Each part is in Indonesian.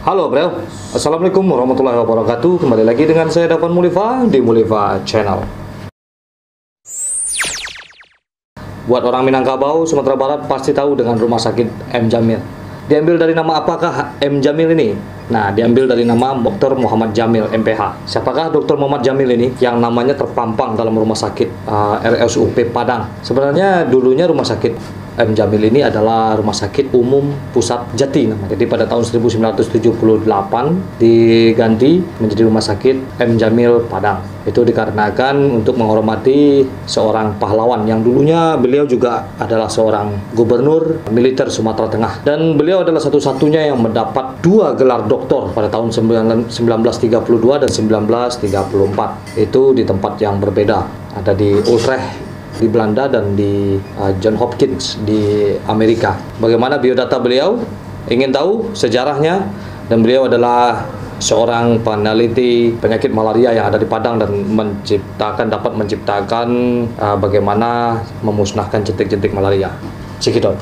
Halo bro, Assalamualaikum warahmatullahi wabarakatuh. Kembali lagi dengan saya Davan Mulifa di Mulifa Channel. Buat orang Minangkabau, Sumatera Barat pasti tahu dengan Rumah Sakit M. Jamil. Diambil dari nama apakah M. Jamil ini? Nah, diambil dari nama Dr. Muhammad Jamil, MPH. Siapakah Dr. Muhammad Jamil ini yang namanya terpampang dalam Rumah Sakit RSUP Padang? Sebenarnya dulunya Rumah Sakit M. Jamil ini adalah Rumah Sakit Umum Pusat Jati namanya. Jadi pada tahun 1978 diganti menjadi Rumah Sakit M. Jamil Padang. Itu dikarenakan untuk menghormati seorang pahlawan yang dulunya beliau juga adalah seorang gubernur militer Sumatera Tengah. Dan beliau adalah satu-satunya yang mendapat 2 gelar doktor pada tahun 1932 dan 1934. Itu di tempat yang berbeda. Ada di Utrecht di Belanda dan di John Hopkins di Amerika. Bagaimana biodata beliau? Ingin tahu sejarahnya? Dan beliau adalah seorang peneliti penyakit malaria yang ada di Padang dan dapat menciptakan bagaimana memusnahkan jentik-jentik malaria. Cekidot.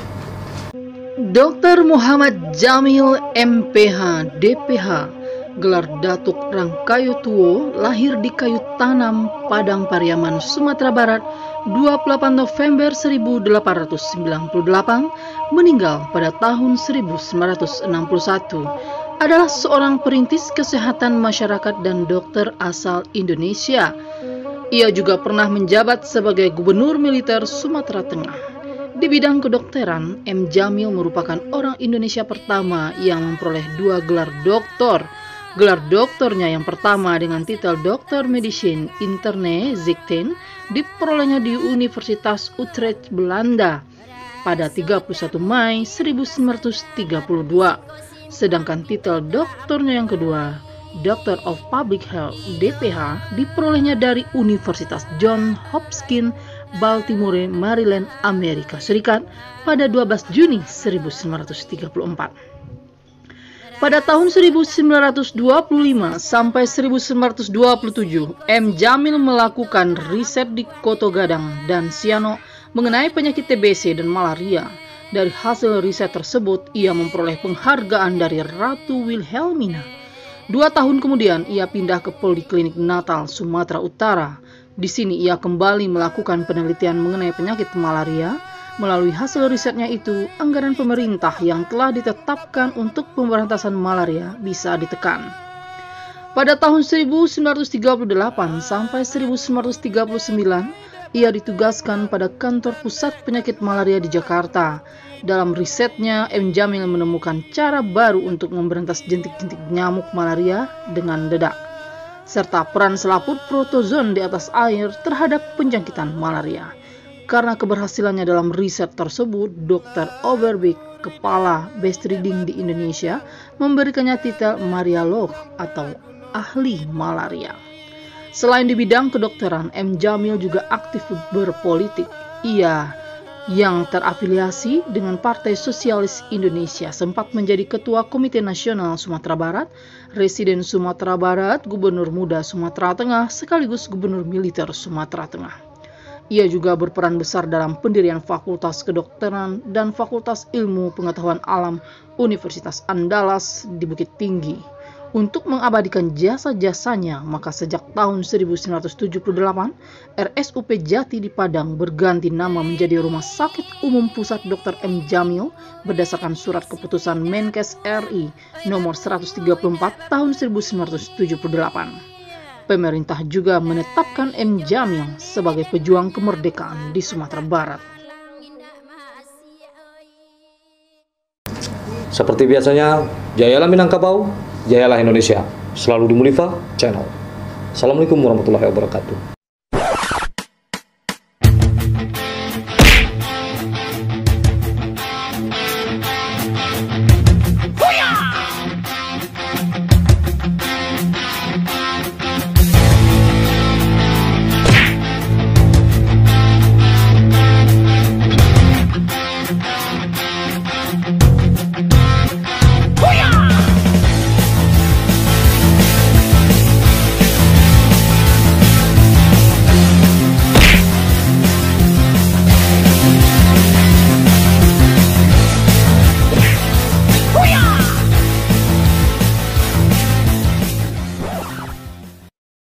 Dr. Muhammad Jamil MPH DPH, gelar Datuk Rangkayu Tuo, lahir di Kayu Tanam, Padang Pariaman, Sumatera Barat, 28 November 1898, meninggal pada tahun 1961, adalah seorang perintis kesehatan masyarakat dan dokter asal Indonesia. Ia juga pernah menjabat sebagai Gubernur Militer Sumatera Tengah. Di bidang kedokteran, M. Jamil merupakan orang Indonesia pertama yang memperoleh 2 gelar doktor. Gelar doktornya yang pertama dengan titel Dr. Medicine Interne Ziekten diperolehnya di Universitas Utrecht, Belanda pada 31 Mei 1932. Sedangkan titel doktornya yang kedua, Doctor of Public Health DPH, diperolehnya dari Universitas Johns Hopkins, Baltimore, Maryland, Amerika Serikat pada 12 Juni 1934. Pada tahun 1925 sampai 1927, M. Jamil melakukan riset di Koto Gadang dan Siano mengenai penyakit TBC dan malaria. Dari hasil riset tersebut, ia memperoleh penghargaan dari Ratu Wilhelmina. 2 tahun kemudian, ia pindah ke Poliklinik Natal, Sumatera Utara. Di sini ia kembali melakukan penelitian mengenai penyakit malaria. Melalui hasil risetnya itu, anggaran pemerintah yang telah ditetapkan untuk pemberantasan malaria bisa ditekan. Pada tahun 1938 sampai 1939, ia ditugaskan pada kantor pusat penyakit malaria di Jakarta. Dalam risetnya, M. Jamil menemukan cara baru untuk memberantas jentik-jentik nyamuk malaria dengan dedak, serta peran selaput protozoon di atas air terhadap penjangkitan malaria. Karena keberhasilannya dalam riset tersebut, Dr. Overbeek, kepala Bestriding di Indonesia, memberikannya titel Mariolog atau ahli malaria. Selain di bidang kedokteran, M. Jamil juga aktif berpolitik. Ia yang terafiliasi dengan Partai Sosialis Indonesia sempat menjadi Ketua Komite Nasional Sumatera Barat, Residen Sumatera Barat, Gubernur Muda Sumatera Tengah, sekaligus Gubernur Militer Sumatera Tengah. Ia juga berperan besar dalam pendirian Fakultas Kedokteran dan Fakultas Ilmu Pengetahuan Alam Universitas Andalas di Bukit Tinggi. Untuk mengabadikan jasa-jasanya, maka sejak tahun 1978, RSUP Jati di Padang berganti nama menjadi Rumah Sakit Umum Pusat Dr. M. Jamil berdasarkan surat keputusan Menkes RI nomor 134 tahun 1978. Pemerintah juga menetapkan M. Jamil sebagai pejuang kemerdekaan di Sumatera Barat. Seperti biasanya, jayalah Minangkabau, jayalah Indonesia. Selalu di Mulifa Channel. Assalamualaikum warahmatullahi wabarakatuh.